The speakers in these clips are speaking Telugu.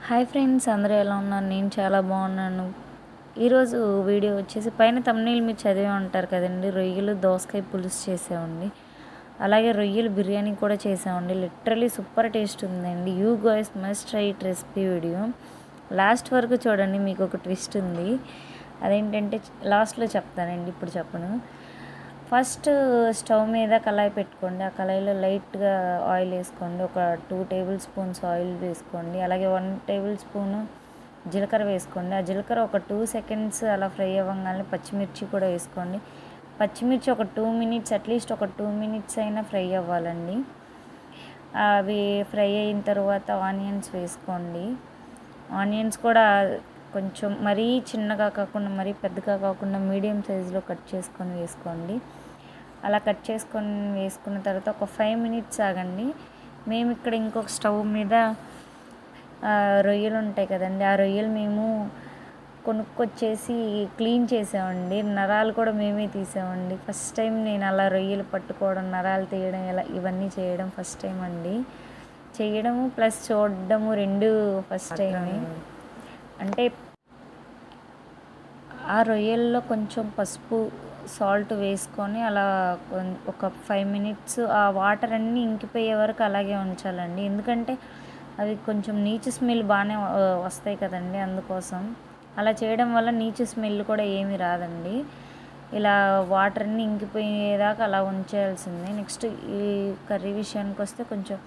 హాయ్ ఫ్రెండ్స్, అందరూ ఎలా ఉన్నారు? నేను చాలా బాగున్నాను. ఈరోజు వీడియో వచ్చేసి పైన తమ్మునీళ్ళు మీరు చదివే ఉంటారు కదండి. రొయ్యలు దోసకాయ పులుసు చేసామండి, అలాగే రొయ్యలు బిర్యానీ కూడా చేసామండి. లిటరలీ సూపర్ టేస్ట్ ఉందండి. You guys must try it recipe video last వరకు చూడండి. మీకు ఒక ట్విస్ట్ ఉంది, అదేంటంటే లాస్ట్లో చెప్తానండి, ఇప్పుడు చెప్పను. ఫస్ట్ స్టవ్ మీద కళాయి పెట్టుకోండి. ఆ కళాయిలో లైట్గా ఆయిల్ వేసుకోండి. ఒక 2 టేబుల్ స్పూన్స్ ఆయిల్ వేసుకోండి. అలాగే 1 టేబుల్ స్పూను జీలకర్ర వేసుకోండి. ఆ జీలకర్ర ఒక 2 సెకండ్స్ అలా ఫ్రై అవ్వగానే పచ్చిమిర్చి కూడా వేసుకోండి. పచ్చిమిర్చి ఒక 2 మినిట్స్, అట్లీస్ట్ ఒక 2 మినిట్స్ అయినా ఫ్రై అవ్వాలండి. అవి ఫ్రై అయిన తర్వాత ఆనియన్స్ వేసుకోండి. ఆనియన్స్ కూడా కొంచెం మరీ చిన్నగా కాకుండా మరీ పెద్దగా కాకుండా మీడియం సైజులో కట్ చేసుకొని వేసుకోండి. అలా కట్ చేసుకొని వేసుకున్న తర్వాత ఒక 5 మినిట్స్ ఆగండి. మేము ఇక్కడ ఇంకొక స్టవ్ మీద రొయ్యలు ఉంటాయి కదండి, ఆ రొయ్యలు మేము కొనుక్కొచ్చేసి క్లీన్ చేసామండి. నరాలు కూడా మేమే తీసామండి. ఫస్ట్ టైం నేను అలా రొయ్యలు పట్టుకోవడం, నరాలు తీయడం, ఇలా ఇవన్నీ చేయడం ఫస్ట్ టైం అండి. చేయడము ప్లస్ చూడడము రెండు ఫస్ట్ టైమే. అంటే ఆ రొయ్యల్లో కొంచెం పసుపు, సాల్ట్ వేసుకొని అలా ఒక 5 మినిట్స్ ఆ వాటర్ అన్నీ ఇంకిపోయే వరకు అలాగే ఉంచాలండి. ఎందుకంటే అవి కొంచెం నీచు స్మెల్ బాగానే వస్తాయి కదండి, అందుకోసం అలా చేయడం వల్ల నీచు స్మెల్ కూడా ఏమీ రాదండి. ఇలా వాటర్ అన్నీ ఇంకిపోయేదాకా అలా ఉంచాల్సిందే. నెక్స్ట్ ఈ కర్రీ విషయానికి వస్తే కొంచెం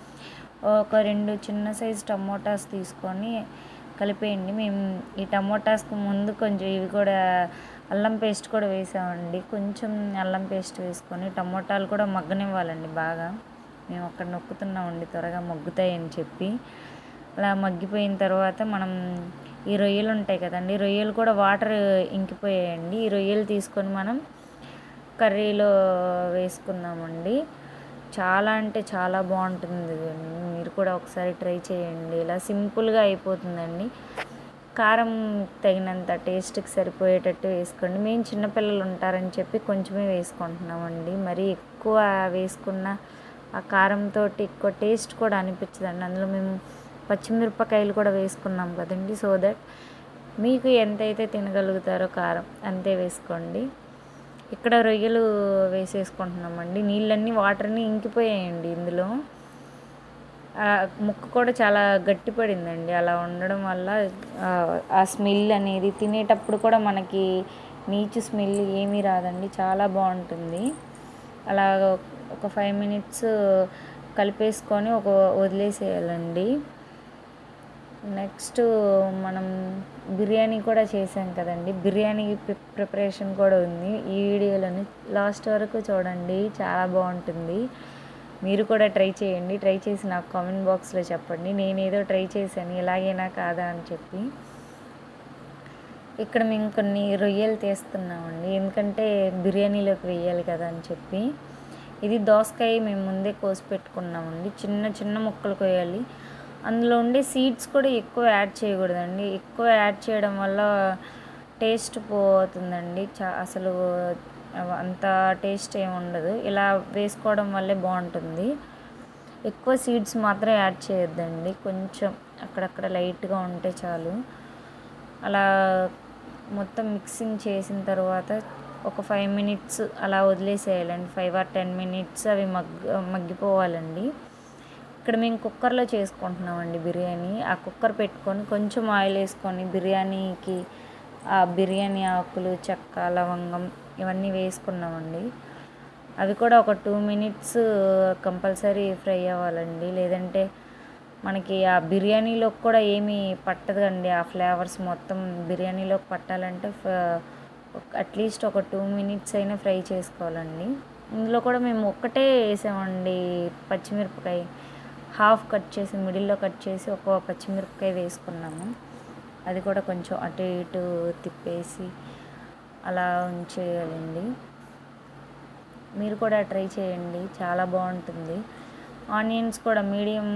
ఒక 2 చిన్న సైజు టమోటాస్ తీసుకొని కలిపేయండి. మేము ఈ టమోటాస్కి ముందు కొంచెం ఇవి కూడా అల్లం పేస్ట్ కూడా వేసామండి. కొంచెం అల్లం పేస్ట్ వేసుకొని టమోటాలు కూడా మగ్గనివ్వాలండి బాగా. మేము అక్కడ నొక్కుతున్నామండి త్వరగా మగ్గుతాయి అని చెప్పి. అలా మగ్గిపోయిన తర్వాత మనం ఈ రొయ్యలు ఉంటాయి కదండి, రొయ్యలు కూడా వాటర్ ఇంకిపోయాయండి. ఈ రొయ్యలు తీసుకొని మనం కర్రీలో వేసుకున్నామండి. చాలా అంటే చాలా బాగుంటుంది. మీరు కూడా ఒకసారి ట్రై చేయండి. ఇలా సింపుల్గా అయిపోతుందండి. కారం తగినంత టేస్ట్కి సరిపోయేటట్టు వేసుకోండి. మేము చిన్నపిల్లలు ఉంటారని చెప్పి కొంచెమే వేసుకుంటున్నామండి. మరీ ఎక్కువ వేసుకున్న ఆ కారంతో ఎక్కువ టేస్ట్ కూడా అనిపించదండి. అందులో మేము పచ్చిమిరపకాయలు కూడా వేసుకున్నాం కదండి. సో దట్ మీకు ఎంతైతే తినగలుగుతారో కారం అంతే వేసుకోండి. ఇక్కడ రొయ్యలు వేసేసుకుంటున్నామండి. నీళ్ళన్నీ వాటర్ని ఇంకిపోయాయండి ఇందులో. ముక్క కూడా చాలా గట్టిపడిందండి. అలా ఉండడం వల్ల ఆ స్మెల్ అనేది తినేటప్పుడు కూడా మనకి నీచు స్మెల్ ఏమీ రాదండి, చాలా బాగుంటుంది. అలా ఒక 5 మినిట్స్ కలిపేసుకొని వదిలేసేయాలండి. నెక్స్ట్ మనం బిర్యానీ కూడా చేసాం కదండి, బిర్యానీ ప్రిపరేషన్ కూడా ఉంది. ఈ వీడియోలోని లాస్ట్ వరకు చూడండి, చాలా బాగుంటుంది. మీరు కూడా ట్రై చేయండి. ట్రై చేసి నాకు కామెంట్ బాక్స్లో చెప్పండి, నేనేదో ట్రై చేశాను ఇలాగైనా కాదా అని చెప్పి. ఇక్కడ మేము కొన్ని రొయ్యలు తీస్తున్నామండి, ఎందుకంటే బిర్యానీలోకి వేయాలి కదా అని చెప్పి. ఇది దోసకాయ మేము ముందే కోసి పెట్టుకున్నామండి. చిన్న చిన్న ముక్కలు కోయాలి. అందులో ఉండే సీడ్స్ కూడా ఎక్కువ యాడ్ చేయకూడదండి. ఎక్కువ యాడ్ చేయడం వల్ల టేస్ట్ పోతుందండి. అసలు అంత టేస్ట్ ఏమి ఉండదు. ఇలా వేసుకోవడం వల్లే బాగుంటుంది. ఎక్కువ సీడ్స్ మాత్రం యాడ్ చేయొద్దండి, కొంచెం అక్కడక్కడ లైట్గా ఉంటే చాలు. అలా మొత్తం మిక్సింగ్ చేసిన తర్వాత ఒక 5 మినిట్స్ అలా వదిలేసేయాలండి. 5 or 10 మినిట్స్ అవి మగ్గిపోవాలండి. ఇక్కడ మేము కుక్కర్లో చేసుకుంటున్నామండి బిర్యానీ. ఆ కుక్కర్ పెట్టుకొని కొంచెం ఆయిల్ వేసుకొని బిర్యానీకి ఆ బిర్యానీ ఆకులు, చెక్క, లవంగం ఇవన్నీ వేసుకున్నామండి. అవి కూడా ఒక 2 మినిట్స్ కంపల్సరీ ఫ్రై అవ్వాలండి, లేదంటే మనకి ఆ బిర్యానీలోకి కూడా ఏమీ పట్టదండి. ఆ ఫ్లేవర్స్ మొత్తం బిర్యానీలోకి పట్టాలంటే అట్లీస్ట్ ఒక 2 మినిట్స్ అయినా ఫ్రై చేసుకోవాలండి. ఇందులో కూడా మేము ఒక్కటే వేసామండి పచ్చిమిరపకాయ, హాఫ్ కట్ చేసి మిడిల్లో కట్ చేసి ఒక పచ్చిమిరపకాయ వేసుకున్నాము. అది కూడా కొంచెం అటు ఇటు తిప్పేసి అలా ఉంచేయాలండి. మీరు కూడా ట్రై చేయండి, చాలా బాగుంటుంది. ఆనియన్స్ కూడా మీడియం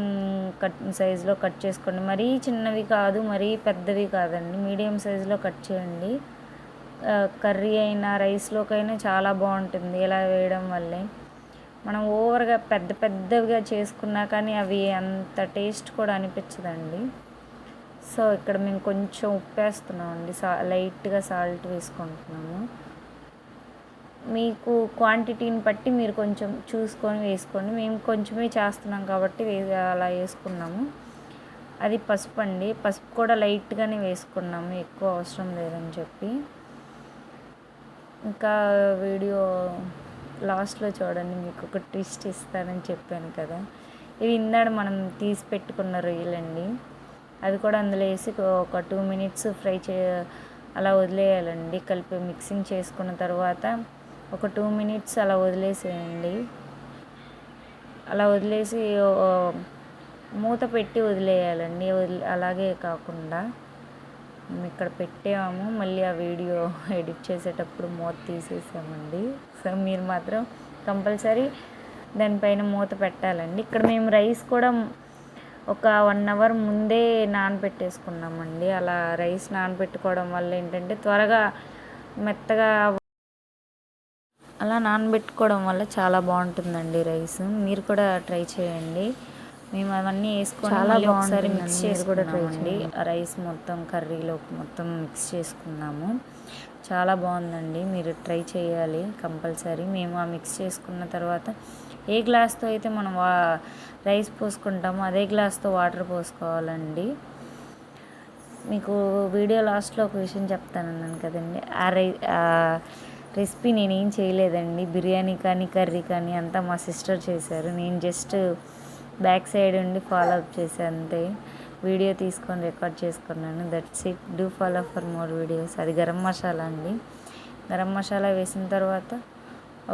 సైజులో కట్ చేసుకోండి. మరీ చిన్నవి కాదు, మరీ పెద్దవి కాదండి, మీడియం సైజులో కట్ చేయండి. కర్రీ అయినా రైస్లోకైనా చాలా బాగుంటుంది ఇలా వేయడం వల్లే. మనం ఓవర్గా పెద్దవిగా చేసుకున్నా కానీ అవి అంత టేస్ట్ కూడా అనిపించదండి. సో ఇక్కడ మేము కొంచెం ఉప్పు వేస్తున్నామండి, లైట్గా సాల్ట్ వేసుకుంటున్నాము. మీకు క్వాంటిటీని బట్టి మీరు కొంచెం చూసుకొని వేసుకోండి. మేము కొంచెమే చేస్తున్నాం కాబట్టి అలా వేసుకున్నాము. అది పసుపు అండి, పసుపు కూడా లైట్గానే వేసుకున్నాము, ఎక్కువ అవసరం లేదని చెప్పి. ఇంకా వీడియో లాస్ట్లో చూడండి, మీకు ఒక ట్విస్ట్ ఇస్తానని చెప్పాను కదా. ఇవి ఇందాక మనం తీసి పెట్టుకున్న రొయ్యలండి, అవి కూడా అందులో వేసి ఒక 2 మినిట్స్ అలా వదిలేయాలండి. కలిపి మిక్సింగ్ చేసుకున్న తర్వాత ఒక 2 మినిట్స్ అలా వదిలేసేయండి. అలా వదిలేసి మూత పెట్టి వదిలేయాలండి. అలాగే కాకుండా మేము ఇక్కడ పెట్టాము, మళ్ళీ ఆ వీడియో ఎడిట్ చేసేటప్పుడు మూత తీసేసామండి. సో మీరు మాత్రం కంపల్సరీ దానిపైన మూత పెట్టాలండి. ఇక్కడ మేము రైస్ కూడా ఒక 1 అవర్ ముందే నానబెట్టేసుకున్నామండి. అలా రైస్ నానబెట్టుకోవడం వల్ల ఏంటంటే త్వరగా మెత్తగా, అలా నానబెట్టుకోవడం వల్ల చాలా బాగుంటుందండి రైస్. మీరు కూడా ట్రై చేయండి. మేము అవన్నీ వేసుకొని మళ్ళీ ఒకసారి మిక్స్ చేసుకున్నామండి. ఆ రైస్ మొత్తం కర్రీలోకి మొత్తం మిక్స్ చేసుకున్నాము. చాలా బాగుందండి, మీరు ట్రై చేయాలి కంపల్సరీ. మేము ఆ మిక్స్ చేసుకున్న తర్వాత ఏ గ్లాస్తో అయితే మనం రైస్ పోసుకుంటామో అదే గ్లాస్తో వాటర్ పోసుకోవాలండి. మీకు వీడియో లాస్ట్లో ఒక విషయం చెప్తానన్నాను కదండి, ఆ రెసిపీ నేనేం చేయలేదండి. బిర్యానీ కానీ కర్రీ కానీ అంతా మా సిస్టర్ చేశారు. నేను జస్ట్ బ్యాక్ సైడ్ ఉండి ఫాలో అప్ చేశాను అంతే. వీడియో తీసుకొని రికార్డ్ చేసుకున్నాను. That's it. Do follow for more videos. అది గరం మసాలా అండి. గరం మసాలా వేసిన తర్వాత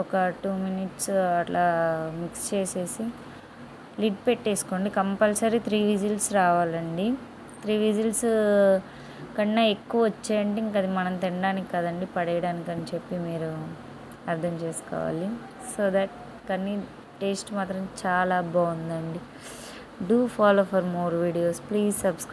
ఒక 2 మినిట్స్ అట్లా మిక్స్ చేసేసి లిడ్ పెట్టేసుకోండి. కంపల్సరీ 3 విజిల్స్ రావాలండి. 3 విజిల్స్ కన్నా ఎక్కువ వచ్చాయంటే ఇంక అది మనం తినడానికి కదండి, పడేయడానికి అని చెప్పి మీరు అర్థం చేసుకోవాలి. సో దట్ కానీ టేస్ట్ మాత్రం చాలా బాగుందండి. Do follow for more videos. Please subscribe.